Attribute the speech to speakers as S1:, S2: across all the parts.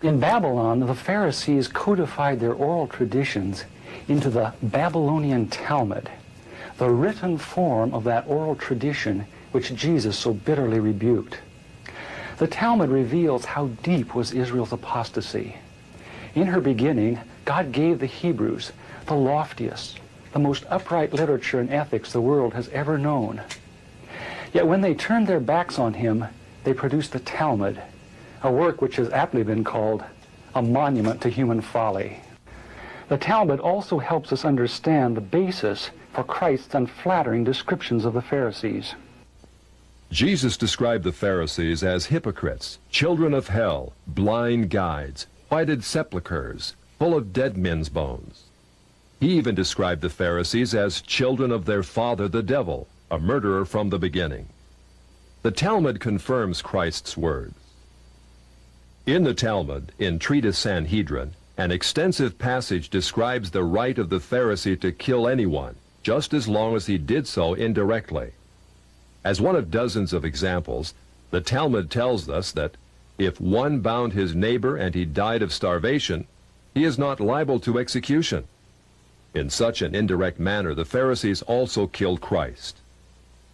S1: In Babylon, the Pharisees codified their oral traditions into the Babylonian Talmud, the written form of that oral tradition which Jesus so bitterly rebuked. The Talmud reveals how deep was Israel's apostasy. In her beginning, God gave the Hebrews the loftiest, the most upright literature and ethics the world has ever known. Yet when they turned their backs on him, they produced the Talmud, a work which has aptly been called a monument to human folly. The Talmud also helps us understand the basis for Christ's unflattering descriptions of the Pharisees.
S2: Jesus described the Pharisees as hypocrites, children of hell, blind guides, whited sepulchres, full of dead men's bones. He even described the Pharisees as children of their father the devil, a murderer from the beginning. The Talmud confirms Christ's words. In the Talmud, in Treatise Sanhedrin, an extensive passage describes the right of the Pharisee to kill anyone, just as long as he did so indirectly. As one of dozens of examples, the Talmud tells us that if one bound his neighbor and he died of starvation, he is not liable to execution. In such an indirect manner, the Pharisees also killed Christ.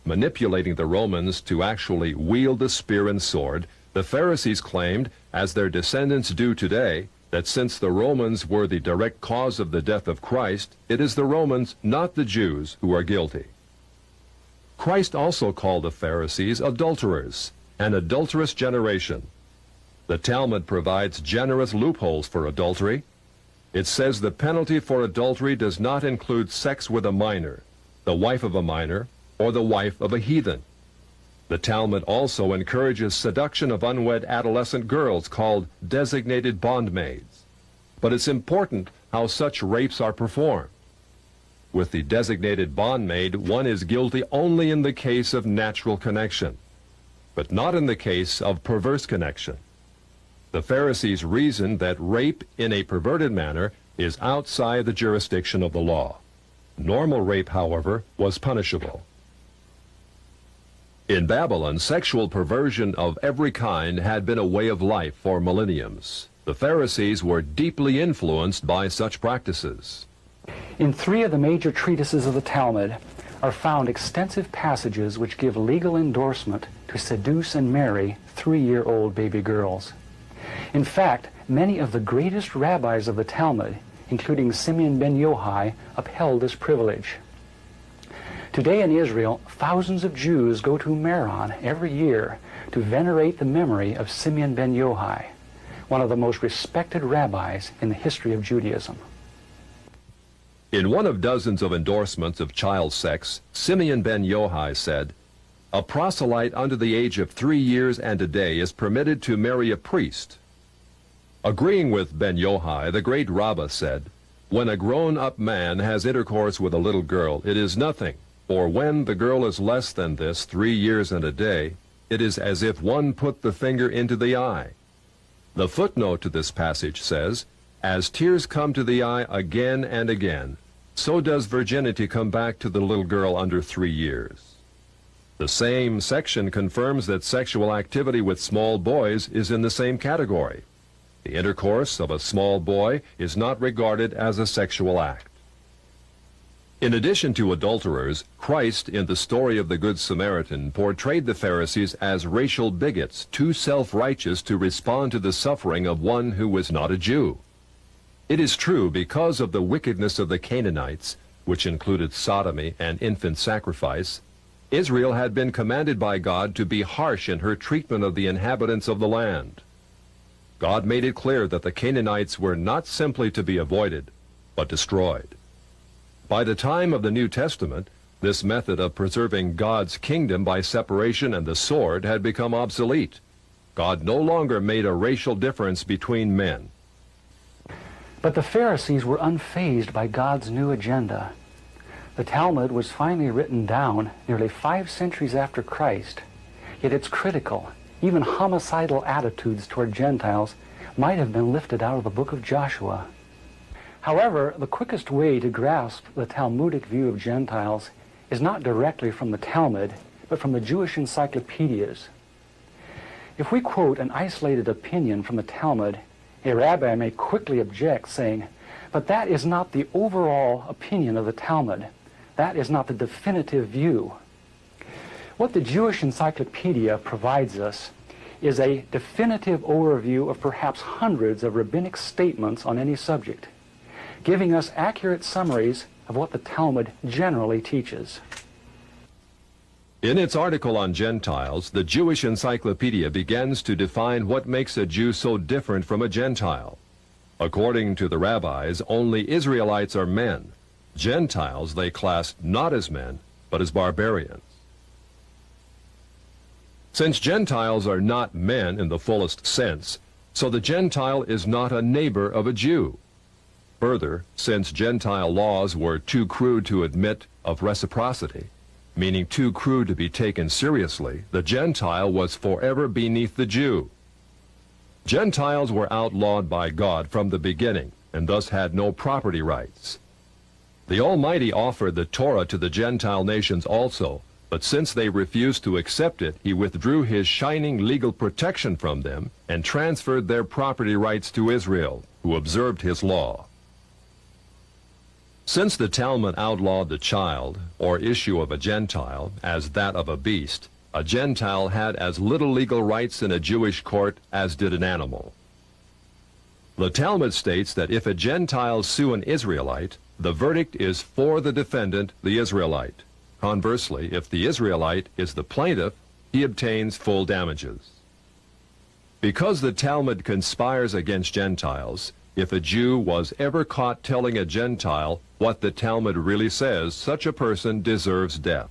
S2: Manipulating the Romans to actually wield the spear and sword, the Pharisees claimed, as their descendants do today, that since the Romans were the direct cause of the death of Christ, it is the Romans, not the Jews, who are guilty. Christ also called the Pharisees adulterers, an adulterous generation. The Talmud provides generous loopholes for adultery. It says the penalty for adultery does not include sex with a minor, the wife of a minor, or the wife of a heathen. The Talmud also encourages seduction of unwed adolescent girls called designated bondmaids. But it's important how such rapes are performed. With the designated bondmaid, one is guilty only in the case of natural connection, but not in the case of perverse connection. The Pharisees reasoned that rape in a perverted manner is outside the jurisdiction of the law. Normal rape, however, was punishable. In Babylon, sexual perversion of every kind had been a way of life for millenniums. The Pharisees were deeply influenced by such practices.
S1: In 3 of the major treatises of the Talmud are found extensive passages which give legal endorsement to seduce and marry 3-year-old baby girls. In fact, many of the greatest rabbis of the Talmud, including Simeon ben Yochai, upheld this privilege. Today in Israel, thousands of Jews go to Meron every year to venerate the memory of Simeon ben Yochai, one of the most respected rabbis in the history of Judaism.
S2: In one of dozens of endorsements of child sex, Simeon ben Yochai said, "A proselyte under the age of 3 years and a day is permitted to marry a priest." Agreeing with ben Yochai, the great rabbah said, "When a grown-up man has intercourse with a little girl, it is nothing, for when the girl is less than this, 3 years and a day, it is as if one put the finger into the eye." The footnote to this passage says, "As tears come to the eye again and again, so does virginity come back to the little girl under 3 years." The same section confirms that sexual activity with small boys is in the same category. The intercourse of a small boy is not regarded as a sexual act. In addition to adulterers, Christ, in the story of the Good Samaritan, portrayed the Pharisees as racial bigots, too self-righteous to respond to the suffering of one who was not a Jew. It is true, because of the wickedness of the Canaanites, which included sodomy and infant sacrifice, Israel had been commanded by God to be harsh in her treatment of the inhabitants of the land. God made it clear that the Canaanites were not simply to be avoided, but destroyed. By the time of the New Testament, this method of preserving God's kingdom by separation and the sword had become obsolete. God no longer made a racial difference between men.
S1: But the Pharisees were unfazed by God's new agenda. The Talmud was finally written down nearly 5 centuries after Christ, yet its critical, even homicidal attitudes toward Gentiles might have been lifted out of the book of Joshua. However, the quickest way to grasp the Talmudic view of Gentiles is not directly from the Talmud, but from the Jewish encyclopedias. If we quote an isolated opinion from the Talmud, A rabbi may quickly object, saying, "But that is not the overall opinion of the Talmud. That is not the definitive view." What the Jewish Encyclopedia provides us is a definitive overview of perhaps hundreds of rabbinic statements on any subject, giving us accurate summaries of what the Talmud generally teaches.
S2: In its article on Gentiles, the Jewish Encyclopedia begins to define what makes a Jew so different from a Gentile. According to the rabbis, only Israelites are men. Gentiles they classed not as men, but as barbarians. Since Gentiles are not men in the fullest sense, so the Gentile is not a neighbor of a Jew. Further, since Gentile laws were too crude to admit of reciprocity, meaning too crude to be taken seriously, the Gentile was forever beneath the Jew. Gentiles were outlawed by God from the beginning, and thus had no property rights. The Almighty offered the Torah to the Gentile nations also, but since they refused to accept it, he withdrew his shining legal protection from them and transferred their property rights to Israel, who observed his law. Since the Talmud outlawed the child, or issue of a Gentile, as that of a beast, a Gentile had as little legal rights in a Jewish court as did an animal. The Talmud states that if a Gentile sue an Israelite, the verdict is for the defendant, the Israelite. Conversely, if the Israelite is the plaintiff, he obtains full damages. Because the Talmud conspires against Gentiles, if a Jew was ever caught telling a Gentile what the Talmud really says, such a person deserves death.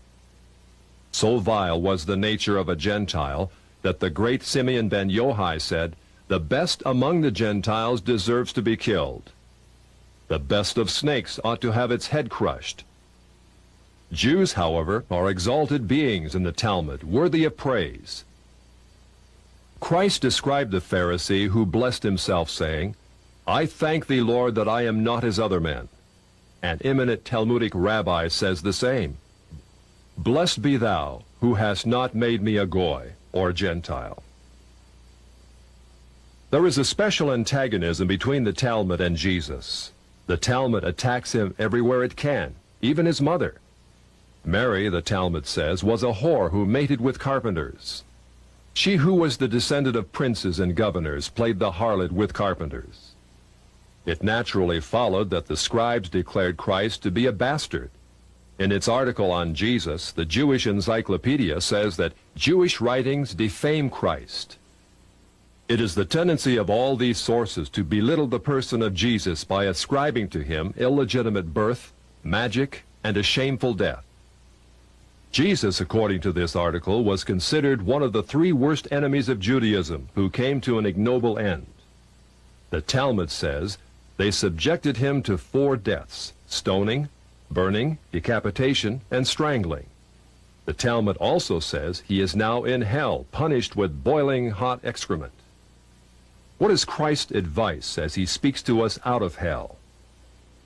S2: So vile was the nature of a Gentile that the great Simeon ben Yohai said, "The best among the Gentiles deserves to be killed. The best of snakes ought to have its head crushed." Jews, however, are exalted beings in the Talmud, worthy of praise. Christ described the Pharisee who blessed himself, saying, "I thank thee, Lord, that I am not as other men." An eminent Talmudic rabbi says the same. "Blessed be thou, who hast not made me a Goy, or Gentile." There is a special antagonism between the Talmud and Jesus. The Talmud attacks him everywhere it can, even his mother. Mary, the Talmud says, was a whore who mated with carpenters. She who was the descendant of princes and governors played the harlot with carpenters. It naturally followed that the scribes declared Christ to be a bastard. In its article on Jesus, the Jewish Encyclopedia says that Jewish writings defame Christ. It is the tendency of all these sources to belittle the person of Jesus by ascribing to him illegitimate birth, magic, and a shameful death. Jesus, according to this article, was considered one of the three worst enemies of Judaism who came to an ignoble end. The Talmud says they subjected him to 4 deaths: stoning, burning, decapitation, and strangling. The Talmud also says he is now in hell, punished with boiling hot excrement. What is Christ's advice as he speaks to us out of hell?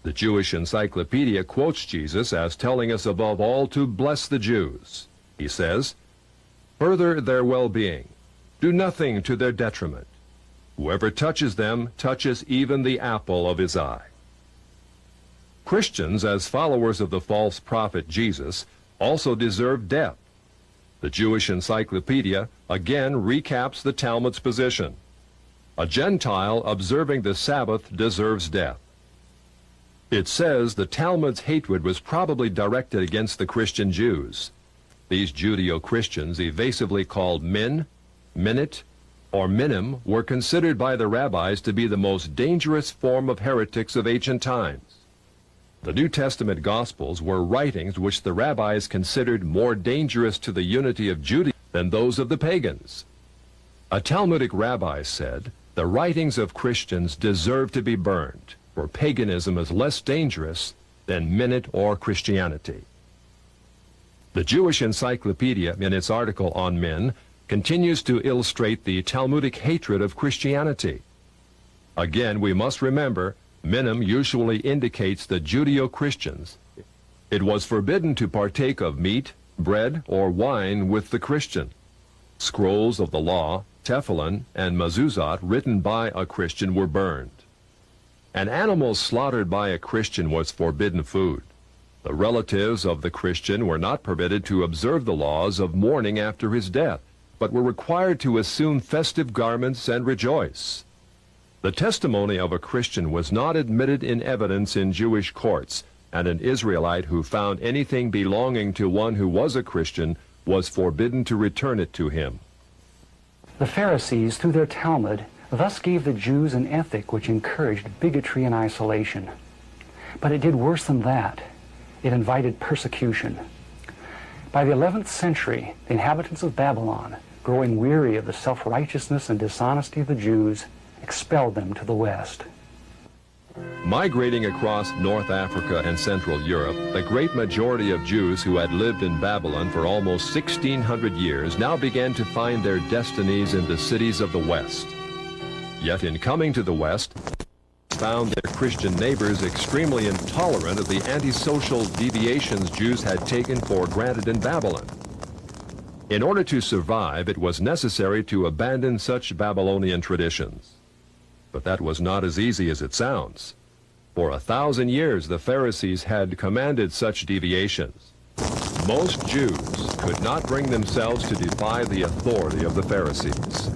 S2: The Jewish Encyclopedia quotes Jesus as telling us above all to bless the Jews. He says, "Further their well-being. Do nothing to their detriment. Whoever touches them touches even the apple of his eye." Christians, as followers of the false prophet Jesus, also deserve death. The Jewish Encyclopedia again recaps the Talmud's position. A Gentile observing the Sabbath deserves death. It says the Talmud's hatred was probably directed against the Christian Jews. These Judeo-Christians, evasively called min, minute, or minim, were considered by the rabbis to be the most dangerous form of heretics of ancient times. The New Testament Gospels were writings which the rabbis considered more dangerous to the unity of Judaism than those of the pagans. A Talmudic rabbi said, "The writings of Christians deserve to be burned, for paganism is less dangerous than minute or Christianity." The Jewish Encyclopedia, in its article on men, continues to illustrate the Talmudic hatred of Christianity. Again, we must remember, minim usually indicates the Judeo-Christians. It was forbidden to partake of meat, bread, or wine with the Christian. Scrolls of the law, Tefillin, and mezuzot written by a Christian were burned. An animal slaughtered by a Christian was forbidden food. The relatives of the Christian were not permitted to observe the laws of mourning after his death, but were required to assume festive garments and rejoice. The testimony of a Christian was not admitted in evidence in Jewish courts, and an Israelite who found anything belonging to one who was a Christian was forbidden to return it to him.
S1: The Pharisees, through their Talmud, thus gave the Jews an ethic which encouraged bigotry and isolation. But it did worse than that. It invited persecution. By the 11th century, the inhabitants of Babylon, growing weary of the self-righteousness and dishonesty of the Jews, expelled them to the west.
S2: Migrating across North Africa and Central Europe, the great majority of Jews who had lived in Babylon for almost 1,600 years now began to find their destinies in the cities of the West. Yet in coming to the West, found their Christian neighbors extremely intolerant of the antisocial deviations Jews had taken for granted in Babylon. In order to survive, it was necessary to abandon such Babylonian traditions. But that was not as easy as it sounds. For 1,000 years, the Pharisees had commanded such deviations. Most Jews could not bring themselves to defy the authority of the Pharisees.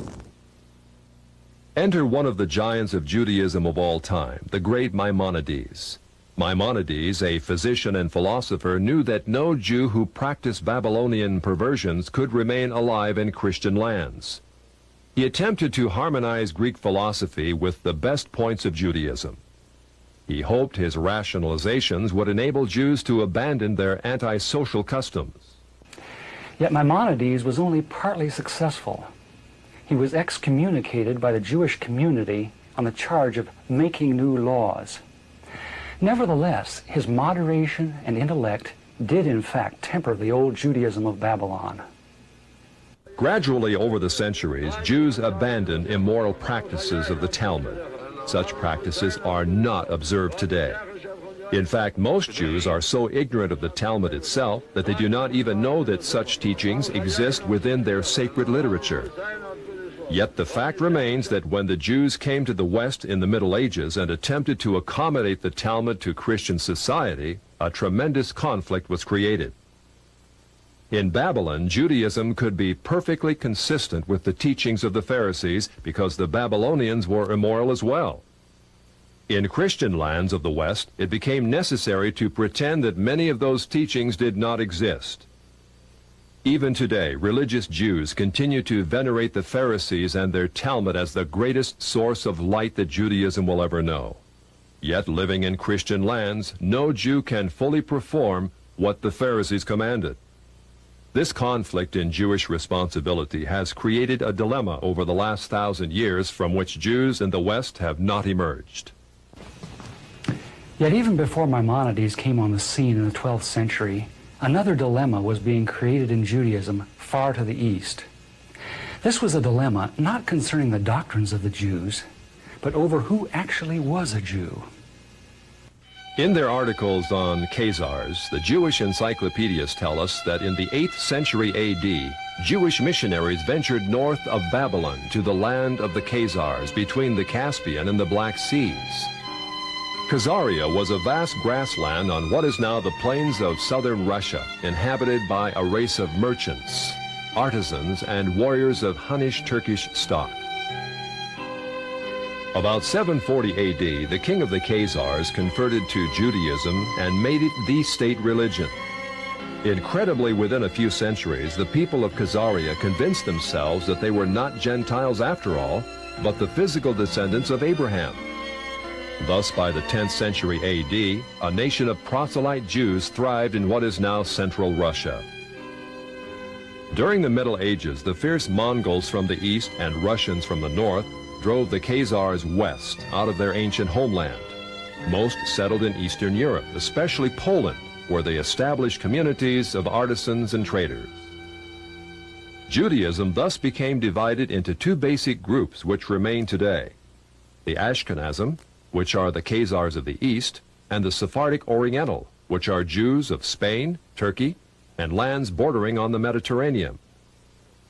S2: Enter one of the giants of Judaism of all time, the great Maimonides. Maimonides, a physician and philosopher, knew that no Jew who practiced Babylonian perversions could remain alive in Christian lands. He attempted to harmonize Greek philosophy with the best points of Judaism. He hoped his rationalizations would enable Jews to abandon their antisocial customs.
S1: Yet Maimonides was only partly successful. He was excommunicated by the Jewish community on the charge of making new laws. Nevertheless, his moderation and intellect did in fact temper the old Judaism of Babylon.
S2: Gradually over the centuries, Jews abandoned immoral practices of the Talmud. Such practices are not observed today. In fact, most Jews are so ignorant of the Talmud itself that they do not even know that such teachings exist within their sacred literature. Yet the fact remains that when the Jews came to the West in the Middle Ages and attempted to accommodate the Talmud to Christian society, a tremendous conflict was created. In Babylon, Judaism could be perfectly consistent with the teachings of the Pharisees because the Babylonians were immoral as well. In Christian lands of the West, it became necessary to pretend that many of those teachings did not exist. Even today, religious Jews continue to venerate the Pharisees and their Talmud as the greatest source of light that Judaism will ever know. Yet, living in Christian lands, no Jew can fully perform what the Pharisees commanded. This conflict in Jewish responsibility has created a dilemma over the last 1,000 years from which Jews in the West have not emerged.
S1: Yet even before Maimonides came on the scene in the 12th century, another dilemma was being created in Judaism far to the east. This was a dilemma not concerning the doctrines of the Jews, but over who actually was a Jew.
S2: In their articles on Khazars, the Jewish encyclopedias tell us that in the 8th century A.D., Jewish missionaries ventured north of Babylon to the land of the Khazars between the Caspian and the Black Seas. Khazaria was a vast grassland on what is now the plains of southern Russia, inhabited by a race of merchants, artisans, and warriors of Hunnish Turkish stock. About 740 A.D., the king of the Khazars converted to Judaism and made it the state religion. Incredibly, within a few centuries, the people of Khazaria convinced themselves that they were not Gentiles after all, but the physical descendants of Abraham. Thus, by the 10th century A.D., a nation of proselyte Jews thrived in what is now central Russia. During the Middle Ages, the fierce Mongols from the east and Russians from the north drove the Khazars west out of their ancient homeland. Most settled in Eastern Europe, especially Poland, where they established communities of artisans and traders. Judaism thus became divided into two basic groups which remain today: the Ashkenazim, which are the Khazars of the East, and the Sephardic Oriental, which are Jews of Spain, Turkey, and lands bordering on the Mediterranean.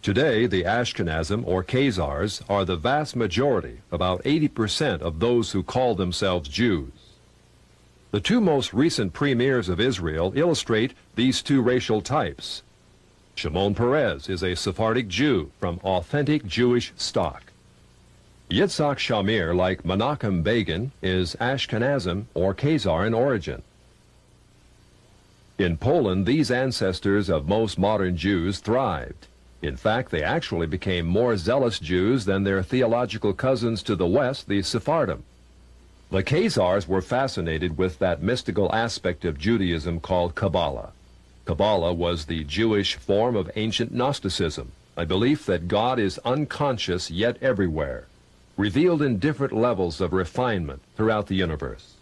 S2: Today, the Ashkenazim, or Khazars, are the vast majority, about 80% of those who call themselves Jews. The two most recent premiers of Israel illustrate these two racial types. Shimon Peres is a Sephardic Jew from authentic Jewish stock. Yitzhak Shamir, like Menachem Begin, is Ashkenazim or Khazar in origin. In Poland, these ancestors of most modern Jews thrived. In fact, they actually became more zealous Jews than their theological cousins to the west, the Sephardim. The Khazars were fascinated with that mystical aspect of Judaism called Kabbalah. Kabbalah was the Jewish form of ancient Gnosticism, a belief that God is unconscious yet everywhere, revealed in different levels of refinement throughout the universe.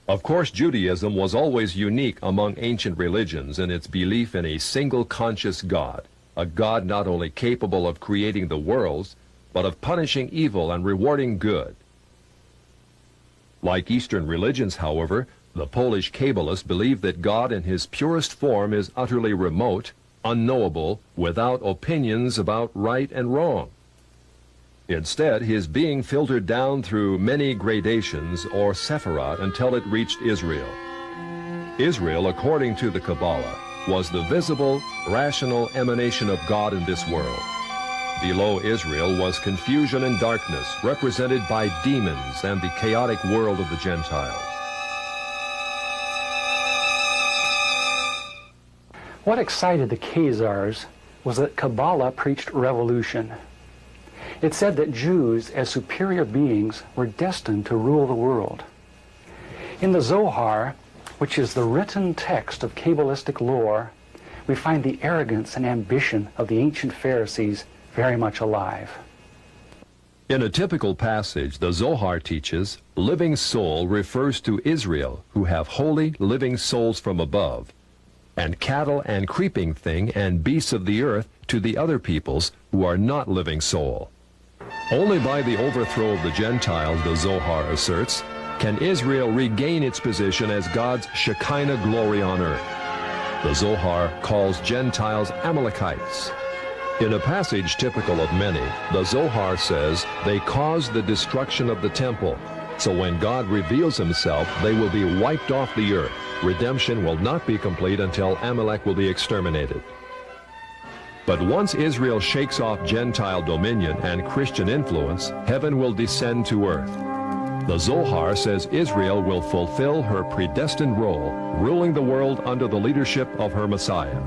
S2: Of course, Judaism was always unique among ancient religions in its belief in a single conscious God, a God not only capable of creating the worlds, but of punishing evil and rewarding good. Like Eastern religions, however, the Polish Kabbalists believe that God in his purest form is utterly remote, unknowable, without opinions about right and wrong. Instead, his being filtered down through many gradations, or sephirot, until it reached Israel. Israel, according to the Kabbalah, was the visible, rational emanation of God in this world. Below Israel was confusion and darkness, represented by demons and the chaotic world of the Gentiles.
S1: What excited the Khazars was that Kabbalah preached revolution. It said that Jews, as superior beings, were destined to rule the world. In the Zohar, which is the written text of Kabbalistic lore, we find the arrogance and ambition of the ancient Pharisees very much alive.
S2: In a typical passage, the Zohar teaches, living soul refers to Israel, who have holy living souls from above, and cattle and creeping thing and beasts of the earth to the other peoples who are not living soul. Only by the overthrow of the Gentiles, the Zohar asserts, can Israel regain its position as God's Shekinah glory on earth. The Zohar calls Gentiles Amalekites. In a passage typical of many, the Zohar says they caused the destruction of the temple. So when God reveals himself, they will be wiped off the earth. Redemption will not be complete until Amalek will be exterminated. But once Israel shakes off Gentile dominion and Christian influence, heaven will descend to earth. The Zohar says Israel will fulfill her predestined role, ruling the world under the leadership of her Messiah.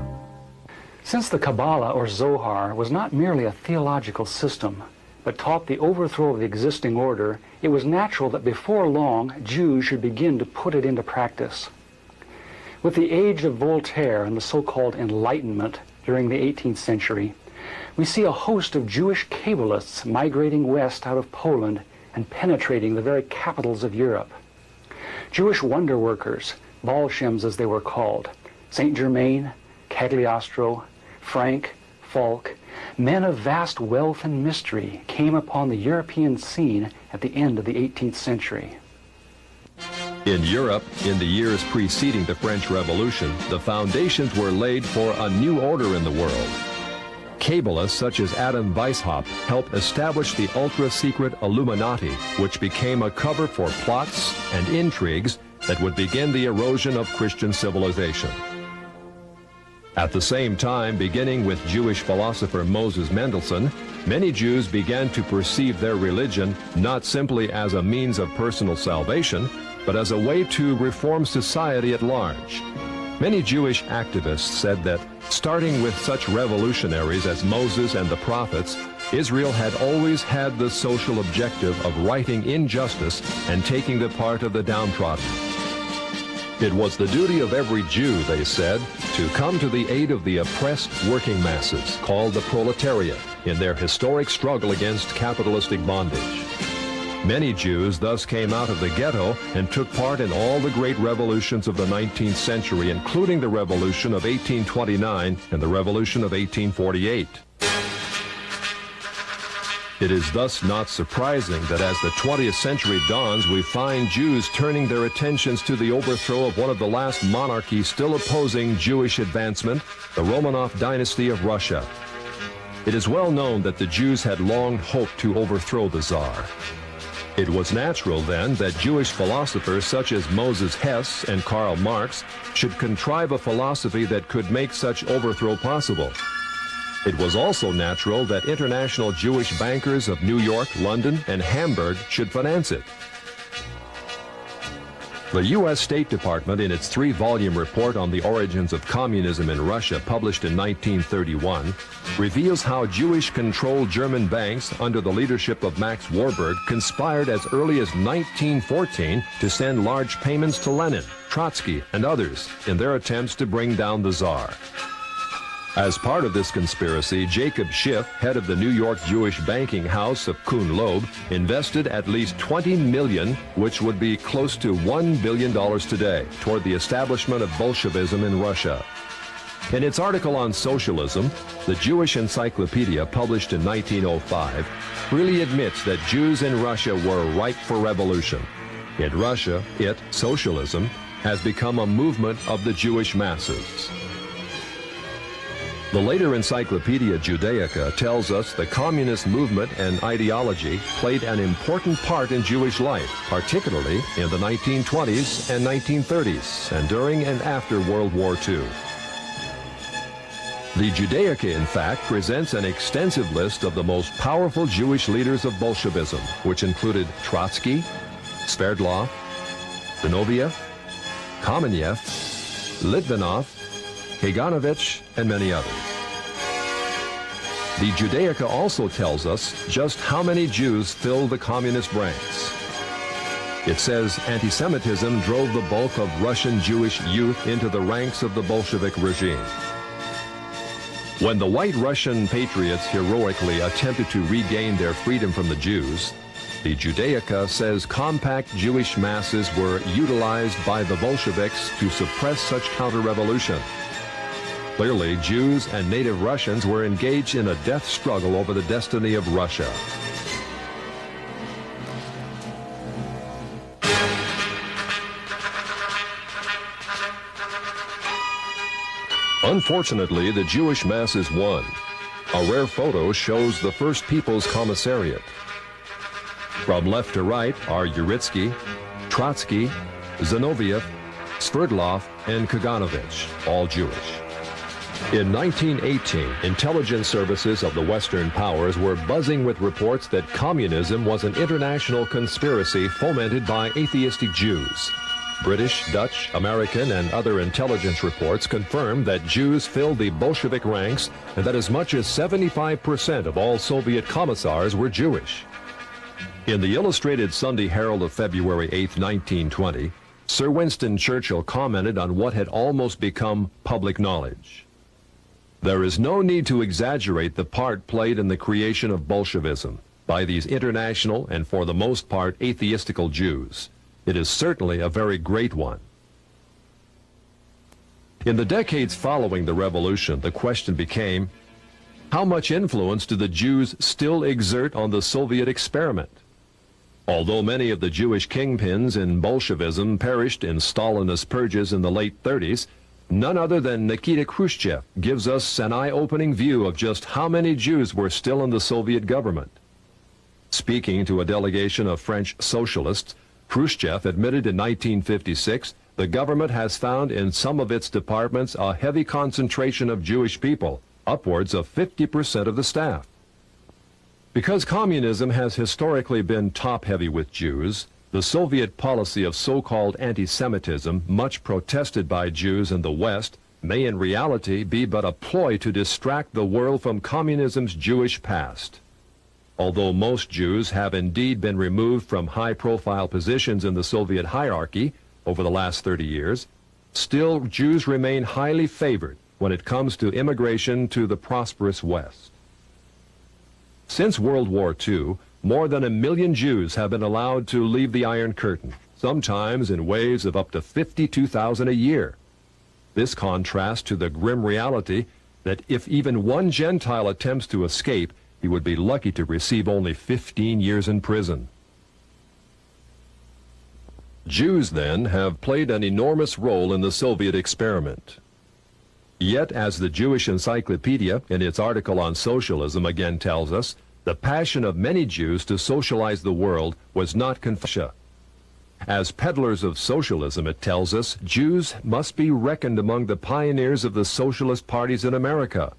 S1: Since the Kabbalah, or Zohar, was not merely a theological system, but taught the overthrow of the existing order, it was natural that before long, Jews should begin to put it into practice. With the age of Voltaire and the so-called Enlightenment during the 18th century, we see a host of Jewish Kabbalists migrating west out of Poland and penetrating the very capitals of Europe. Jewish wonder workers, Bolshems as they were called, Saint Germain, Cagliostro, Frank, Falk, men of vast wealth and mystery came upon the European scene at the end of the 18th century.
S2: In Europe, in the years preceding the French Revolution, the foundations were laid for a new order in the world. Kabbalists such as Adam Weishaupt helped establish the ultra-secret Illuminati, which became a cover for plots and intrigues that would begin the erosion of Christian civilization. At the same time, beginning with Jewish philosopher Moses Mendelssohn, many Jews began to perceive their religion not simply as a means of personal salvation, but as a way to reform society at large. Many Jewish activists said that, starting with such revolutionaries as Moses and the prophets, Israel had always had the social objective of righting injustice and taking the part of the downtrodden. It was the duty of every Jew, they said, to come to the aid of the oppressed working masses, called the proletariat, in their historic struggle against capitalistic bondage. Many Jews thus came out of the ghetto and took part in all the great revolutions of the 19th century, including the Revolution of 1829 and the Revolution of 1848. It is thus not surprising that as the 20th century dawns, we find Jews turning their attentions to the overthrow of one of the last monarchies still opposing Jewish advancement, the Romanov dynasty of Russia. It is well known that the Jews had long hoped to overthrow the Tsar. It was natural then that Jewish philosophers such as Moses Hess and Karl Marx should contrive a philosophy that could make such overthrow possible. It was also natural that international Jewish bankers of New York, London, and Hamburg should finance it. The U.S. State Department, in its 3-volume report on the origins of communism in Russia, published in 1931, reveals how Jewish-controlled German banks under the leadership of Max Warburg conspired as early as 1914 to send large payments to Lenin, Trotsky, and others in their attempts to bring down the Tsar. As part of this conspiracy, Jacob Schiff, head of the New York Jewish banking house of Kuhn Loeb, invested at least $20 million, which would be close to $1 billion today, toward the establishment of Bolshevism in Russia. In its article on socialism, the Jewish Encyclopedia, published in 1905, freely admits that Jews in Russia were ripe for revolution. In Russia, socialism, has become a movement of the Jewish masses. The later Encyclopedia Judaica tells us the communist movement and ideology played an important part in Jewish life, particularly in the 1920s and 1930s, and during and after World War II. The Judaica, in fact, presents an extensive list of the most powerful Jewish leaders of Bolshevism, which included Trotsky, Sverdlov, Zinoviev, Kamenev, Litvinov, Kaganovich, and many others. The Judaica also tells us just how many Jews filled the communist ranks. It says anti-Semitism drove the bulk of Russian Jewish youth into the ranks of the Bolshevik regime. When the white Russian patriots heroically attempted to regain their freedom from the Jews, the Judaica says compact Jewish masses were utilized by the Bolsheviks to suppress such counter-revolution. Clearly, Jews and native Russians were engaged in a death struggle over the destiny of Russia. Unfortunately, the Jewish masses won. A rare photo shows the First People's Commissariat. From left to right are Uritsky, Trotsky, Zinoviev, Sverdlov, and Kaganovich, all Jewish. In 1918, intelligence services of the Western powers were buzzing with reports that communism was an international conspiracy fomented by atheistic Jews. British, Dutch, American, and other intelligence reports confirmed that Jews filled the Bolshevik ranks and that as much as 75% of all Soviet commissars were Jewish. In the Illustrated Sunday Herald of February 8, 1920, Sir Winston Churchill commented on what had almost become public knowledge. There is no need to exaggerate the part played in the creation of Bolshevism by these international and for the most part atheistical Jews. It is certainly a very great one. In the decades following the revolution, the question became, how much influence do the Jews still exert on the Soviet experiment? Although many of the Jewish kingpins in Bolshevism perished in Stalinist purges in the late 30s, none other than Nikita Khrushchev gives us an eye-opening view of just how many Jews were still in the Soviet government. Speaking to a delegation of French socialists, Khrushchev admitted in 1956 the government has found in some of its departments a heavy concentration of Jewish people, upwards of 50% of the staff. Because communism has historically been top-heavy with Jews, the Soviet policy of so-called anti-Semitism, much protested by Jews in the West, may in reality be but a ploy to distract the world from communism's Jewish past. Although most Jews have indeed been removed from high-profile positions in the Soviet hierarchy over the last 30 years, still Jews remain highly favored when it comes to immigration to the prosperous West. Since World War II, more than 1 million Jews have been allowed to leave the Iron Curtain, sometimes in waves of up to 52,000 a year. This contrasts to the grim reality that if even one Gentile attempts to escape, he would be lucky to receive only 15 years in prison. Jews, then, have played an enormous role in the Soviet experiment. Yet, as the Jewish Encyclopedia, in its article on socialism, again tells us, the passion of many Jews to socialize the world was not confusion. As peddlers of socialism, it tells us, Jews must be reckoned among the pioneers of the socialist parties in America.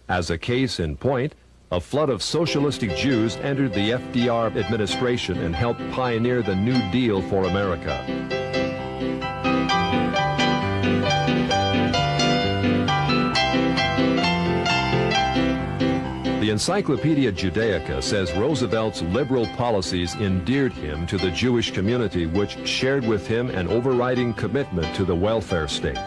S2: As a case in point, a flood of socialistic Jews entered the FDR administration and helped pioneer the New Deal for America. The Encyclopedia Judaica says Roosevelt's liberal policies endeared him to the Jewish community, which shared with him an overriding commitment to the welfare state.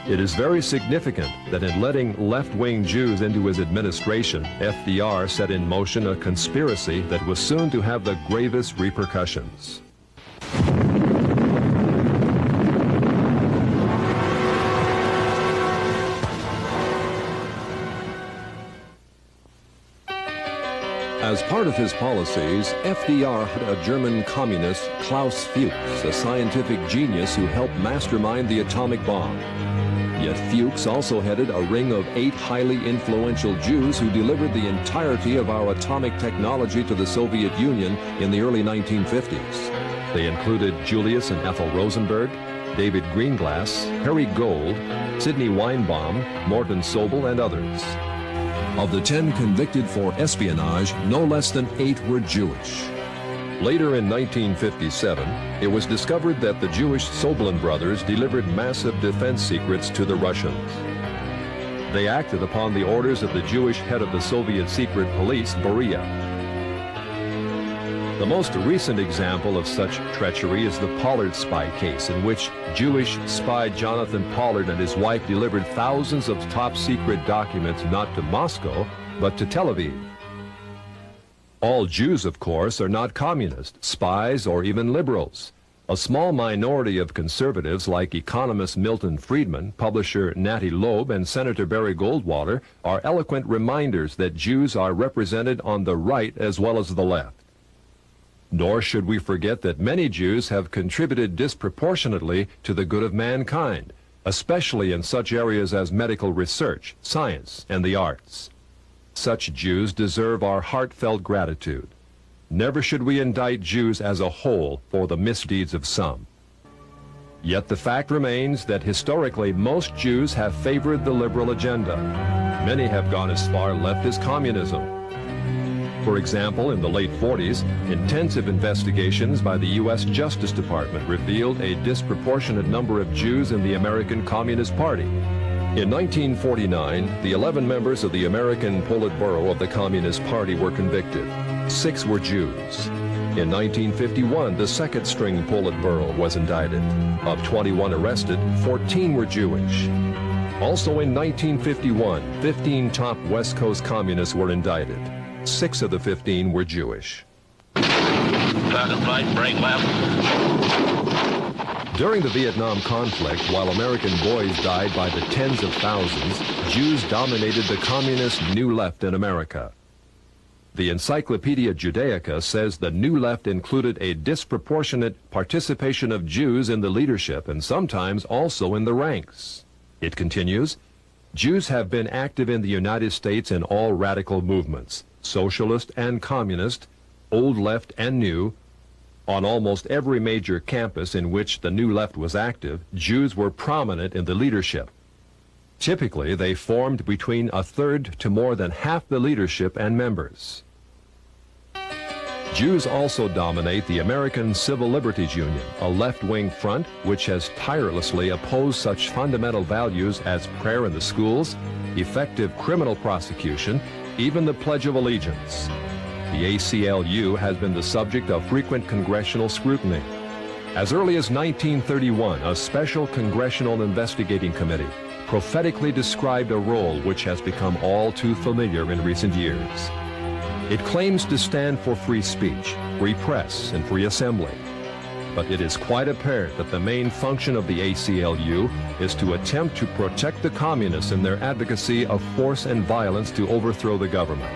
S2: It is very significant that in letting left-wing Jews into his administration, FDR set in motion a conspiracy that was soon to have the gravest repercussions. As part of his policies, FDR had a German communist, Klaus Fuchs, a scientific genius who helped mastermind the atomic bomb. Yet Fuchs also headed a ring of 8 highly influential Jews who delivered the entirety of our atomic technology to the Soviet Union in the early 1950s. They included Julius and Ethel Rosenberg, David Greenglass, Harry Gold, Sidney Weinbaum, Morton Sobel, and others. Of the 10 convicted for espionage, no less than 8 were Jewish. Later in 1957, it was discovered that the Jewish Soblin brothers delivered massive defense secrets to the Russians. They acted upon the orders of the Jewish head of the Soviet secret police, Beria. The most recent example of such treachery is the Pollard spy case, in which Jewish spy Jonathan Pollard and his wife delivered thousands of top-secret documents not to Moscow, but to Tel Aviv. All Jews, of course, are not communists, spies, or even liberals. A small minority of conservatives like economist Milton Friedman, publisher Natty Loeb, and Senator Barry Goldwater are eloquent reminders that Jews are represented on the right as well as the left. Nor should we forget that many Jews have contributed disproportionately to the good of mankind, especially in such areas as medical research, science, and the arts. Such Jews deserve our heartfelt gratitude. Never should we indict Jews as a whole for the misdeeds of some. Yet the fact remains that historically most Jews have favored the liberal agenda. Many have gone as far left as communism. For example, in the late 40s, intensive investigations by the U.S. Justice Department revealed a disproportionate number of Jews in the American Communist Party. In 1949, the 11 members of the American Politburo of the Communist Party were convicted. 6 were Jews. In 1951, the second-string Politburo was indicted. Of 21 arrested, 14 were Jewish. Also in 1951, 15 top West Coast communists were indicted. 6 of the 15 were Jewish.
S3: Target flight, break left.
S2: During the Vietnam conflict, while American boys died by the tens of thousands, Jews dominated the communist New Left in America. The Encyclopedia Judaica says the New Left included a disproportionate participation of Jews in the leadership and sometimes also in the ranks. It continues, Jews have been active in the United States in all radical movements, socialist and communist, old left and new. On almost every major campus in which the New Left was active, Jews were prominent in the leadership. Typically, they formed between a third to more than half the leadership and members. Jews also dominate the American Civil Liberties Union, a left-wing front which has tirelessly opposed such fundamental values as prayer in the schools, effective criminal prosecution, even the Pledge of Allegiance. The ACLU has been the subject of frequent congressional scrutiny. As early as 1931, a special congressional investigating committee prophetically described a role which has become all too familiar in recent years. It claims to stand for free speech, free press, and free assembly. But it is quite apparent that the main function of the ACLU is to attempt to protect the communists in their advocacy of force and violence to overthrow the government.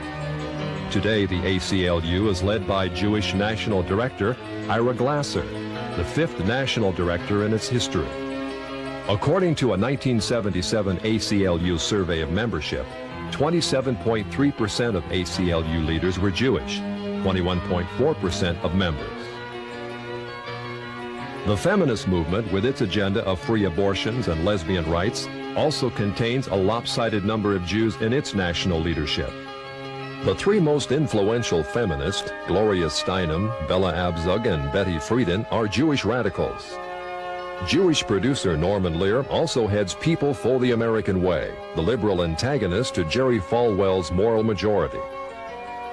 S2: Today, the ACLU is led by Jewish National Director Ira Glasser, the 5th national director in its history. According to a 1977 ACLU survey of membership, 27.3% of ACLU leaders were Jewish, 21.4% of members. The feminist movement, with its agenda of free abortions and lesbian rights, also contains a lopsided number of Jews in its national leadership. The three most influential feminists, Gloria Steinem, Bella Abzug, and Betty Friedan, are Jewish radicals. Jewish producer Norman Lear also heads People for the American Way, the liberal antagonist to Jerry Falwell's Moral Majority.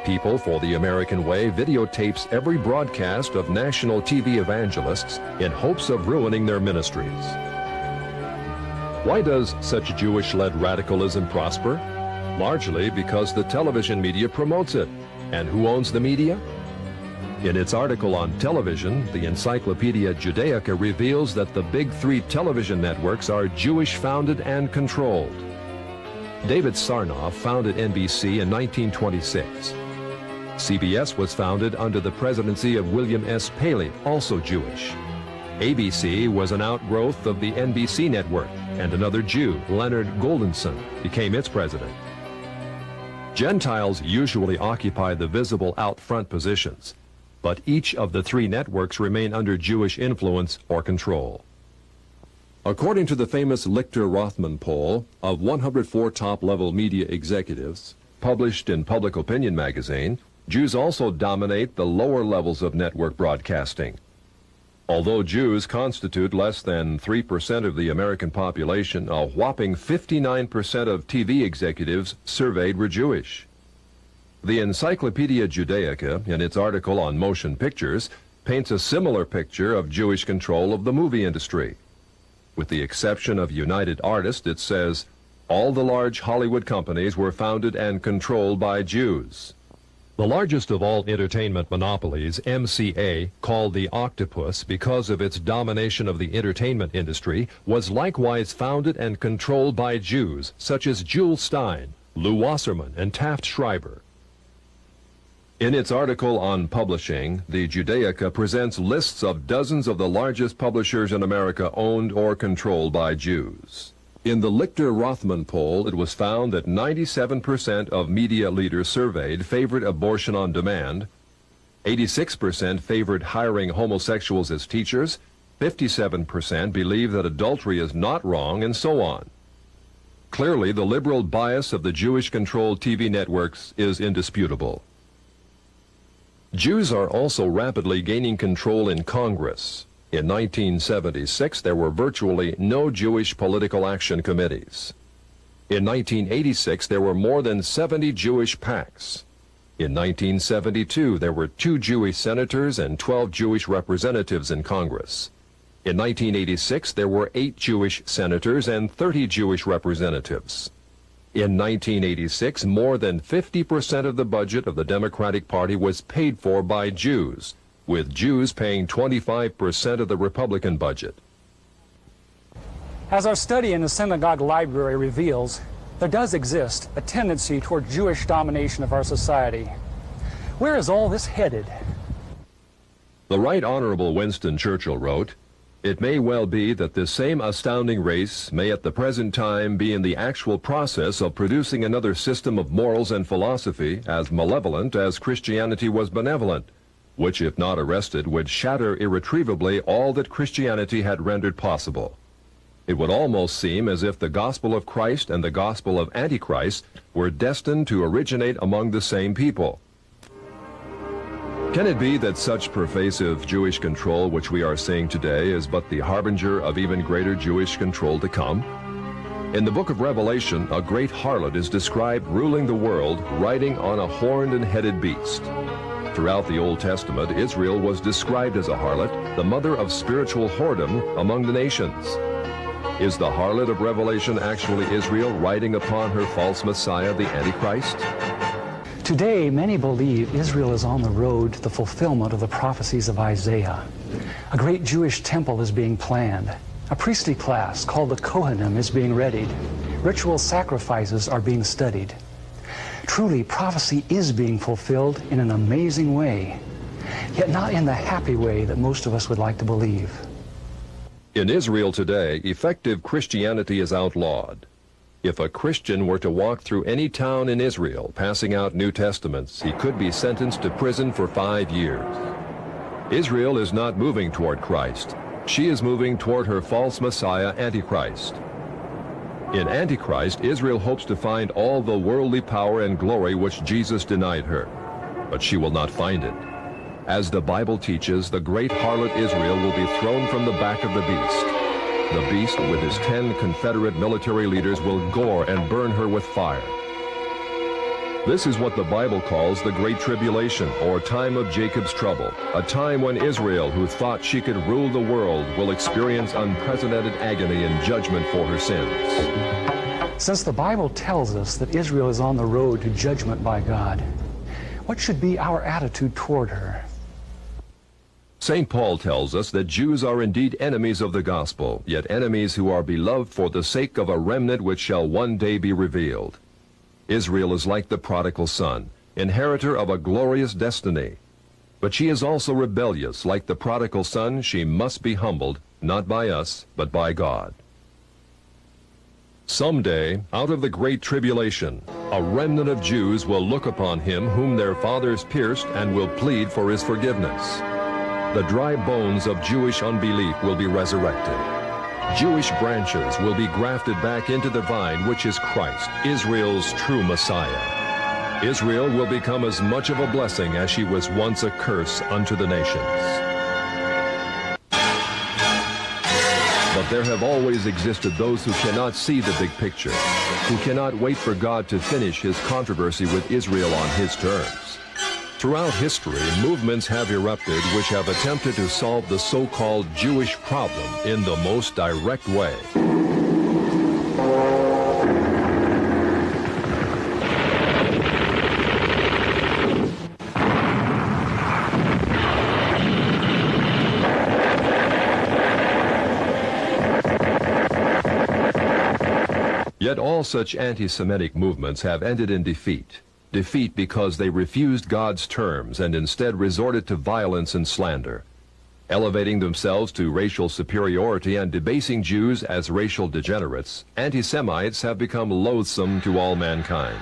S2: People for the American Way videotapes every broadcast of national TV evangelists in hopes of ruining their ministries. Why does such Jewish-led radicalism prosper? Largely because the television media promotes it. And who owns the media? In its article on television, the Encyclopedia Judaica reveals that the big three television networks are Jewish-founded and controlled. David Sarnoff founded NBC in 1926. CBS was founded under the presidency of William S. Paley, also Jewish. ABC was an outgrowth of the NBC network, and another Jew, Leonard Goldenson, became its president. Gentiles usually occupy the visible out front positions, but each of the three networks remain under Jewish influence or control. According to the famous Lichter-Rothman poll of 104 top-level media executives, published in Public Opinion magazine, Jews also dominate the lower levels of network broadcasting. Although Jews constitute less than 3% of the American population, a whopping 59% of TV executives surveyed were Jewish. The Encyclopedia Judaica, in its article on motion pictures, paints a similar picture of Jewish control of the movie industry. With the exception of United Artists, it says, all the large Hollywood companies were founded and controlled by Jews. The largest of all entertainment monopolies, MCA, called the Octopus because of its domination of the entertainment industry, was likewise founded and controlled by Jews, such as Jules Stein, Lou Wasserman, and Taft Schreiber. In its article on publishing, the Judaica presents lists of dozens of the largest publishers in America owned or controlled by Jews. In the Lichter-Rothman poll, it was found that 97% of media leaders surveyed favored abortion on demand, 86% favored hiring homosexuals as teachers, 57% believe that adultery is not wrong, and so on. Clearly, the liberal bias of the Jewish-controlled TV networks is indisputable. Jews are also rapidly gaining control in Congress. In 1976, there were virtually no Jewish political action committees. In 1986, there were more than 70 Jewish PACs. In 1972, there were 2 Jewish senators and 12 Jewish representatives in Congress. In 1986, there were 8 Jewish senators and 30 Jewish representatives. In 1986, more than 50% of the budget of the Democratic Party was paid for by Jews, with Jews paying 25% of the Republican budget.
S1: As our study in the synagogue library reveals, there does exist a tendency toward Jewish domination of our society. Where is all this headed?
S2: The Right Honorable Winston Churchill wrote, "It may well be that this same astounding race may at the present time be in the actual process of producing another system of morals and philosophy as malevolent as Christianity was benevolent, which, if not arrested, would shatter irretrievably all that Christianity had rendered possible. It would almost seem as if the gospel of Christ and the gospel of Antichrist were destined to originate among the same people." Can it be that such pervasive Jewish control which we are seeing today is but the harbinger of even greater Jewish control to come? In the book of Revelation, a great harlot is described ruling the world, riding on a horned and headed beast. Throughout the Old Testament, Israel was described as a harlot, the mother of spiritual whoredom among the nations. Is the harlot of Revelation actually Israel riding upon her false Messiah, the Antichrist?
S1: Today, many believe Israel is on the road to the fulfillment of the prophecies of Isaiah. A great Jewish temple is being planned. A priestly class called the Kohanim is being readied. Ritual sacrifices are being studied. Truly, prophecy is being fulfilled in an amazing way, yet not in the happy way that most of us would like to believe.
S2: In Israel today, effective Christianity is outlawed. If a Christian were to walk through any town in Israel passing out New Testaments, he could be sentenced to prison for 5 years. Israel is not moving toward Christ. She is moving toward her false Messiah, Antichrist. In Antichrist, Israel hopes to find all the worldly power and glory which Jesus denied her, but she will not find it. As the Bible teaches, the great harlot Israel will be thrown from the back of the beast. The beast, with his 10 Confederate military leaders, will gore and burn her with fire. This is what the Bible calls the Great Tribulation, or time of Jacob's trouble, a time when Israel, who thought she could rule the world, will experience unprecedented agony and judgment for her sins.
S1: Since the Bible tells us that Israel is on the road to judgment by God, what should be our attitude toward her?
S2: St. Paul tells us that Jews are indeed enemies of the gospel, yet enemies who are beloved for the sake of a remnant which shall one day be revealed. Israel is like the prodigal son, inheritor of a glorious destiny. But she is also rebellious. Like the prodigal son, she must be humbled, not by us, but by God. Someday, out of the great tribulation, a remnant of Jews will look upon him whom their fathers pierced and will plead for his forgiveness. The dry bones of Jewish unbelief will be resurrected. Jewish branches will be grafted back into the vine, which is Christ, Israel's true Messiah. Israel will become as much of a blessing as she was once a curse unto the nations. But there have always existed those who cannot see the big picture, who cannot wait for God to finish his controversy with Israel on his terms. Throughout history, movements have erupted which have attempted to solve the so-called Jewish problem in the most direct way. Yet all such anti-Semitic movements have ended in defeat. Defeat because they refused God's terms and instead resorted to violence and slander. Elevating themselves to racial superiority and debasing Jews as racial degenerates, anti-Semites have become loathsome to all mankind.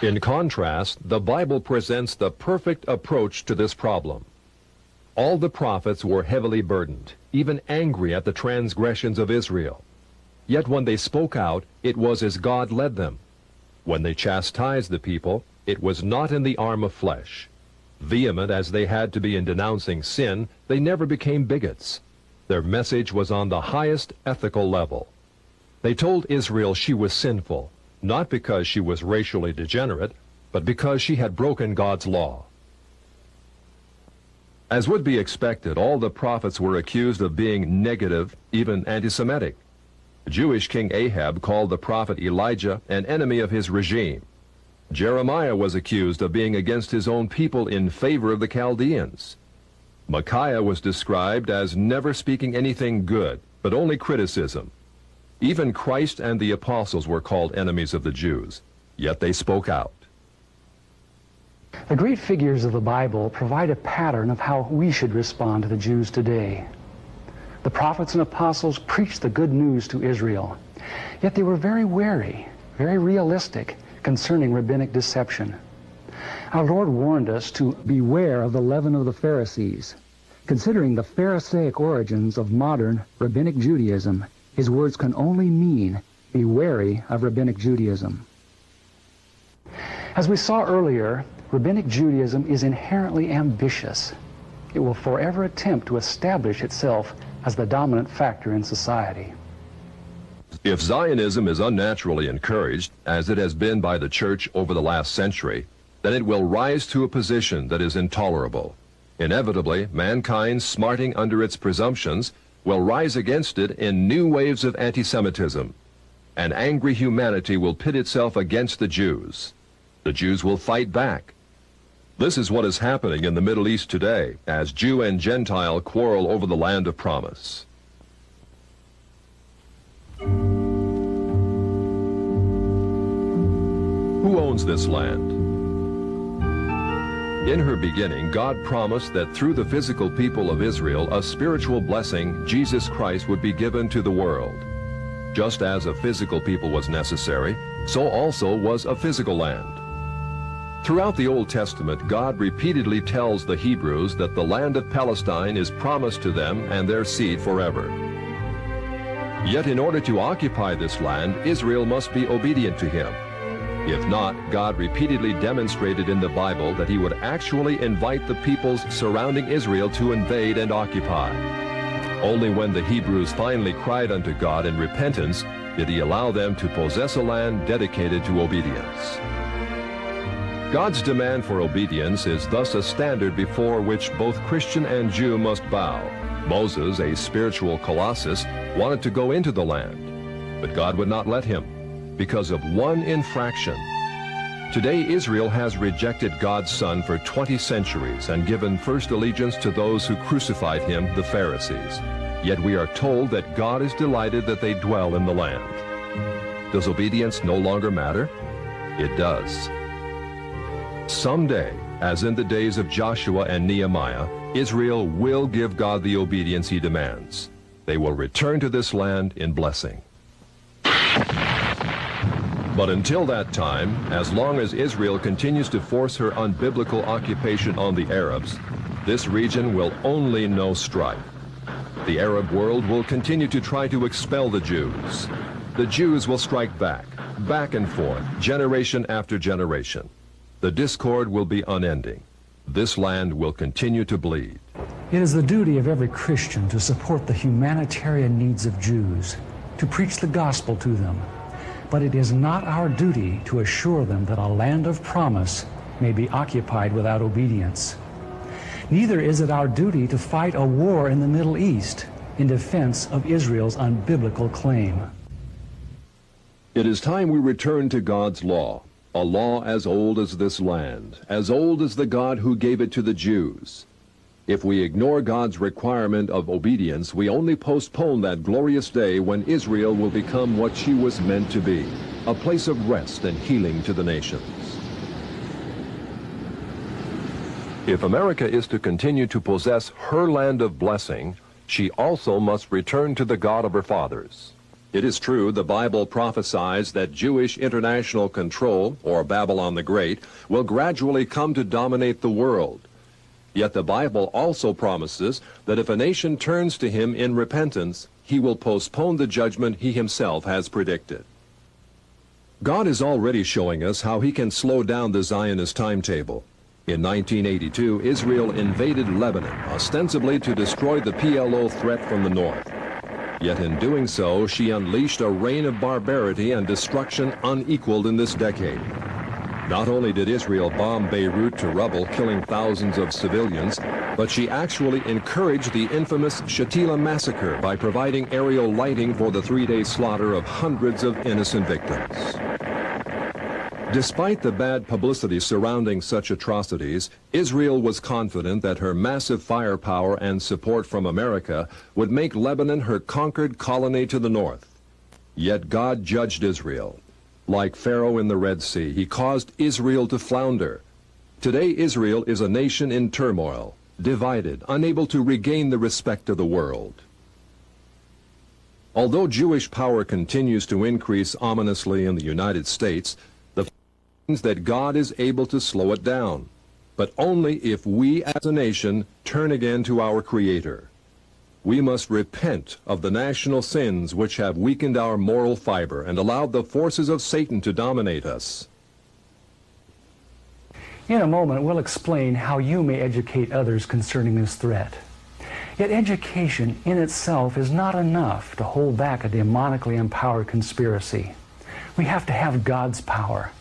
S2: In contrast, the Bible presents the perfect approach to this problem. All the prophets were heavily burdened, even angry at the transgressions of Israel. Yet when they spoke out, it was as God led them. When they chastised the people, it was not in the arm of flesh. Vehement as they had to be in denouncing sin, they never became bigots. Their message was on the highest ethical level. They told Israel she was sinful, not because she was racially degenerate, but because she had broken God's law. As would be expected, all the prophets were accused of being negative, even anti-Semitic. Jewish King Ahab called the prophet Elijah an enemy of his regime. Jeremiah was accused of being against his own people in favor of the Chaldeans. Micaiah was described as never speaking anything good, but only criticism. Even Christ and the apostles were called enemies of the Jews, yet they spoke out.
S1: The great figures of the Bible provide a pattern of how we should respond to the Jews today. The prophets and apostles preached the good news to Israel, yet they were very wary, very realistic concerning rabbinic deception. Our Lord warned us to beware of the leaven of the Pharisees. Considering the Pharisaic origins of modern rabbinic Judaism, his words can only mean be wary of rabbinic Judaism. As we saw earlier, rabbinic Judaism is inherently ambitious. It will forever attempt to establish itself as the dominant factor in society.
S2: If Zionism is unnaturally encouraged, as it has been by the church over the last century, then it will rise to a position that is intolerable. Inevitably, mankind, smarting under its presumptions, will rise against it in new waves of anti-Semitism. An angry humanity will pit itself against the Jews. The Jews will fight back. This is what is happening in the Middle East today, as Jew and Gentile quarrel over the land of promise. Who owns this land? In her beginning, God promised that through the physical people of Israel, a spiritual blessing, Jesus Christ, would be given to the world. Just as a physical people was necessary, so also was a physical land. Throughout the Old Testament, God repeatedly tells the Hebrews that the land of Palestine is promised to them and their seed forever. Yet in order to occupy this land, Israel must be obedient to him. If not, God repeatedly demonstrated in the Bible that he would actually invite the peoples surrounding Israel to invade and occupy. Only when the Hebrews finally cried unto God in repentance did he allow them to possess a land dedicated to obedience. God's demand for obedience is thus a standard before which both Christian and Jew must bow. Moses, a spiritual colossus, wanted to go into the land, but God would not let him because of one infraction. Today, Israel has rejected God's Son for 20 centuries and given first allegiance to those who crucified him, the Pharisees. Yet we are told that God is delighted that they dwell in the land. Does obedience no longer matter? It does. Someday, as in the days of Joshua and Nehemiah, Israel will give God the obedience he demands. They will return to this land in blessing. But until that time, as long as Israel continues to force her unbiblical occupation on the Arabs, this region will only know strife. The Arab world will continue to try to expel the Jews. The Jews will strike back and forth, generation after generation. The discord will be unending. This land will continue to bleed.
S1: It is the duty of every Christian to support the humanitarian needs of Jews, to preach the gospel to them. But it is not our duty to assure them that a land of promise may be occupied without obedience. Neither is it our duty to fight a war in the Middle East in defense of Israel's unbiblical claim.
S2: It is time we return to God's law, a law as old as this land, as old as the God who gave it to the Jews. If we ignore God's requirement of obedience, we only postpone that glorious day when Israel will become what she was meant to be, a place of rest and healing to the nations. If America is to continue to possess her land of blessing, she also must return to the God of her fathers. It is true, the Bible prophesies that Jewish international control, or Babylon the Great, will gradually come to dominate the world. Yet the Bible also promises that if a nation turns to him in repentance, he will postpone the judgment he himself has predicted. God is already showing us how he can slow down the Zionist timetable. In 1982, Israel invaded Lebanon, ostensibly to destroy the PLO threat from the north. Yet in doing so, she unleashed a reign of barbarity and destruction unequaled in this decade. Not only did Israel bomb Beirut to rubble, killing thousands of civilians, but she actually encouraged the infamous Shatila massacre by providing aerial lighting for the three-day slaughter of hundreds of innocent victims. Despite the bad publicity surrounding such atrocities, Israel was confident that her massive firepower and support from America would make Lebanon her conquered colony to the north. Yet God judged Israel. Like Pharaoh in the Red Sea, he caused Israel to flounder. Today, Israel is a nation in turmoil, divided, unable to regain the respect of the world. Although Jewish power continues to increase ominously in the United States, that God is able to slow it down, but only if we as a nation turn again to our Creator. We must repent of the national sins which have weakened our moral fiber and allowed the forces of Satan to dominate us.
S1: In a moment, we'll explain how you may educate others concerning this threat. Yet education in itself is not enough to hold back a demonically empowered conspiracy. We have to have God's power.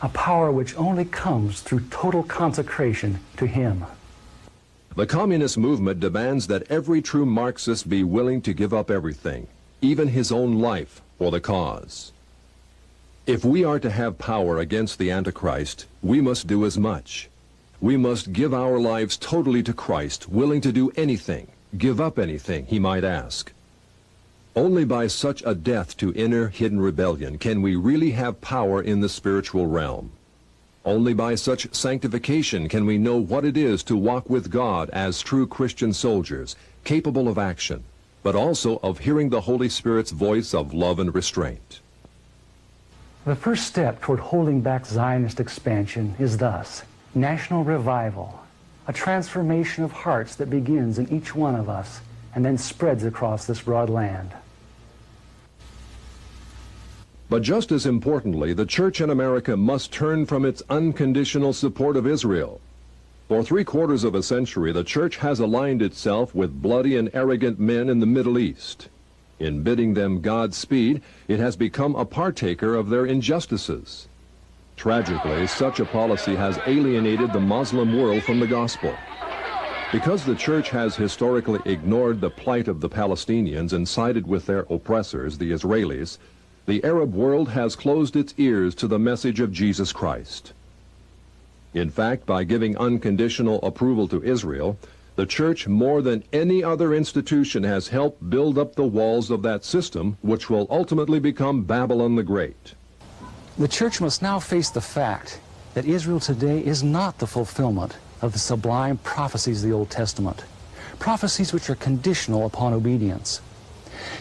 S1: A power which only comes through total consecration to Him.
S2: The communist movement demands that every true Marxist be willing to give up everything, even his own life, for the cause. If we are to have power against the Antichrist, we must do as much. We must give our lives totally to Christ, willing to do anything, give up anything, he might ask. Only by such a death to inner hidden rebellion can we really have power in the spiritual realm. Only by such sanctification can we know what it is to walk with God as true Christian soldiers, capable of action, but also of hearing the Holy Spirit's voice of love and restraint.
S1: The first step toward holding back Zionist expansion is thus national revival, a transformation of hearts that begins in each one of us and then spreads across this broad land.
S2: But just as importantly, the church in America must turn from its unconditional support of Israel. For 3/4 of a century, the church has aligned itself with bloody and arrogant men in the Middle East. In bidding them Godspeed, it has become a partaker of their injustices. Tragically, such a policy has alienated the Muslim world from the gospel. Because the church has historically ignored the plight of the Palestinians and sided with their oppressors, the Israelis, the Arab world has closed its ears to the message of Jesus Christ. In fact, by giving unconditional approval to Israel, the church, more than any other institution, has helped build up the walls of that system, which will ultimately become Babylon the Great.
S1: The church must now face the fact that Israel today is not the fulfillment of the sublime prophecies of the Old Testament, prophecies which are conditional upon obedience.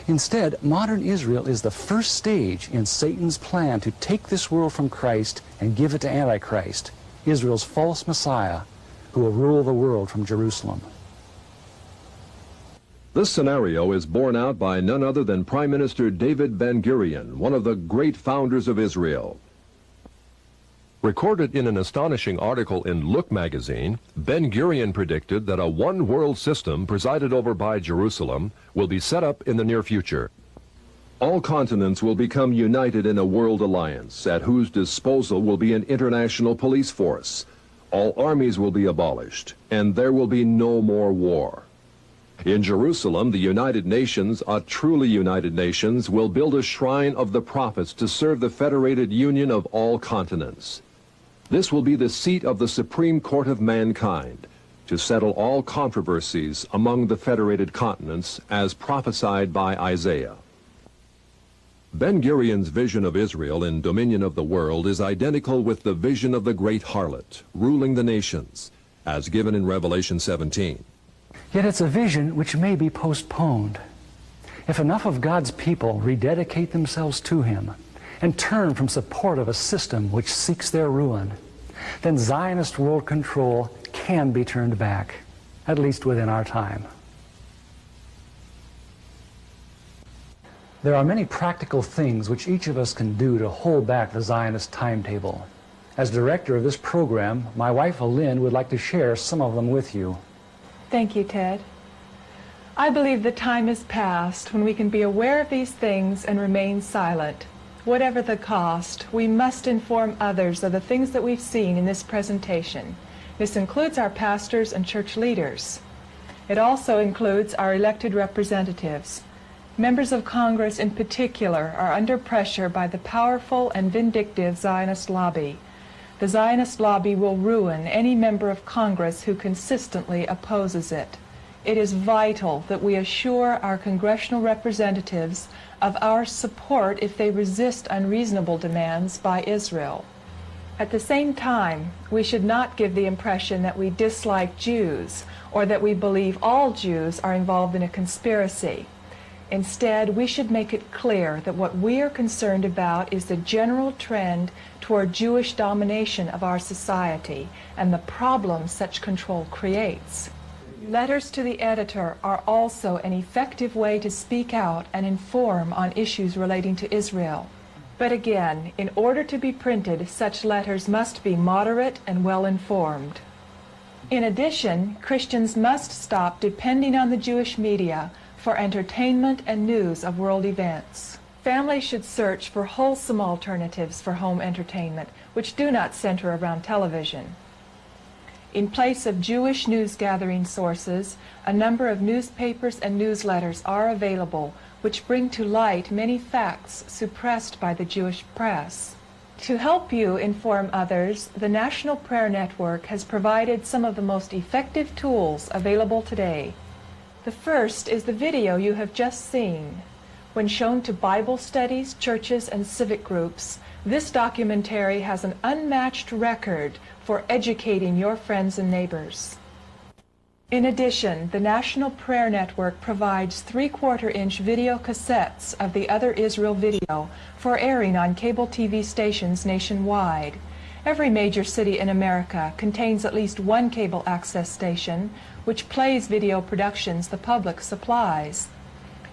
S1: Instead, modern Israel is the first stage in Satan's plan to take this world from Christ and give it to Antichrist, Israel's false Messiah, who will rule the world from Jerusalem.
S2: This scenario is borne out by none other than Prime Minister David Ben-Gurion, one of the great founders of Israel. Recorded in an astonishing article in Look magazine, Ben-Gurion predicted that a one-world system presided over by Jerusalem will be set up in the near future. All continents will become united in a world alliance, at whose disposal will be an international police force. All armies will be abolished, and there will be no more war. In Jerusalem, the United Nations, a truly United Nations, will build a shrine of the prophets to serve the federated union of all continents. This will be the seat of the Supreme Court of mankind, to settle all controversies among the federated continents, as prophesied by Isaiah. Ben-Gurion's vision of Israel in dominion of the world is identical with the vision of the great harlot, ruling the nations, as given in Revelation 17.
S1: Yet it's a vision which may be postponed. If enough of God's people rededicate themselves to Him and turn from support of a system which seeks their ruin, then Zionist world control can be turned back, at least within our time. There are many practical things which each of us can do to hold back the Zionist timetable. As director of this program, my wife, Lynn, would like to share some of them with you.
S4: Thank you, Ted. I believe the time is past when we can be aware of these things and remain silent. Whatever the cost, we must inform others of the things that we've seen in this presentation. This includes our pastors and church leaders. It also includes our elected representatives. Members of Congress in particular are under pressure by the powerful and vindictive Zionist lobby. The Zionist lobby will ruin any member of Congress who consistently opposes it. It is vital that we assure our congressional representatives of our support if they resist unreasonable demands by Israel. At the same time, we should not give the impression that we dislike Jews or that we believe all Jews are involved in a conspiracy. Instead, we should make it clear that what we are concerned about is the general trend toward Jewish domination of our society and the problems such control creates. Letters to the editor are also an effective way to speak out and inform on issues relating to Israel. But again, in order to be printed, such letters must be moderate and well informed. In addition, Christians must stop depending on the Jewish media for entertainment and news of world events. Families should search for wholesome alternatives for home entertainment, which do not center around television. In place of Jewish news-gathering sources, a number of newspapers and newsletters are available, which bring to light many facts suppressed by the Jewish press. To help you inform others, the National Prayer Network has provided some of the most effective tools available today. The first is the video you have just seen. When shown to Bible studies, churches, and civic groups, This documentary has an unmatched record for educating your friends and neighbors. In addition, the National Prayer Network provides 3/4-inch video cassettes of the Other Israel video for airing on cable TV stations nationwide. Every major city in America contains at least one cable access station which plays video productions the public supplies.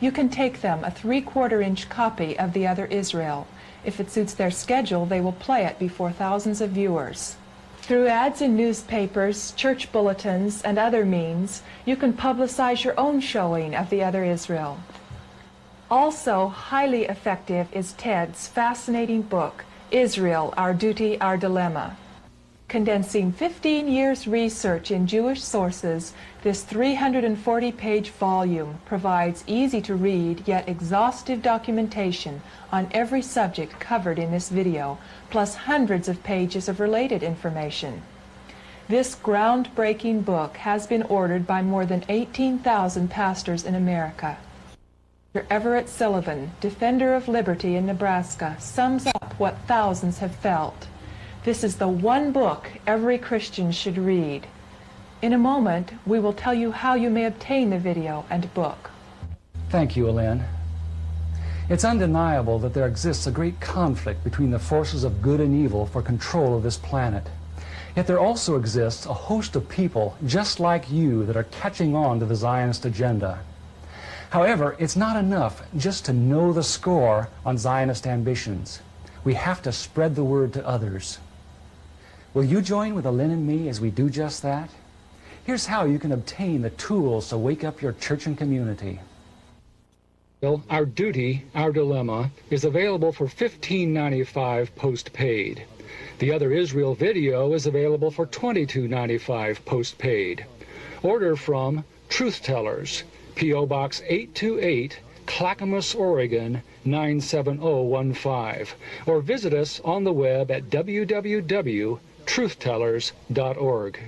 S4: You can take them a 3/4-inch copy of the Other Israel. If it suits their schedule, they will play it before thousands of viewers. Through ads in newspapers, church bulletins, and other means, you can publicize your own showing of the Other Israel. Also highly effective is Ted's fascinating book, Israel, Our Duty, Our Dilemma. Condensing 15 years' research in Jewish sources, this 340-page volume provides easy-to-read yet exhaustive documentation on every subject covered in this video, plus hundreds of pages of related information. This groundbreaking book has been ordered by more than 18,000 pastors in America. Dr. Everett Sullivan, defender of liberty in Nebraska, sums up what thousands have felt. This is the one book every Christian should read. In a moment, we will tell you how you may obtain the video and book.
S1: Thank you, Elaine. It's undeniable that there exists a great conflict between the forces of good and evil for control of this planet. Yet there also exists a host of people just like you that are catching on to the Zionist agenda. However, it's not enough just to know the score on Zionist ambitions. We have to spread the word to others. Will you join with Elaine and me as we do just that? Here's how you can obtain the tools to wake up your church and community. Our Duty, Our Dilemma is available for $15.95 postpaid. The Other Israel video is available for $22.95 postpaid. Order from Truth Tellers, P.O. Box 828, Clackamas, Oregon 97015, or visit us on the web at www.truthtellers.org.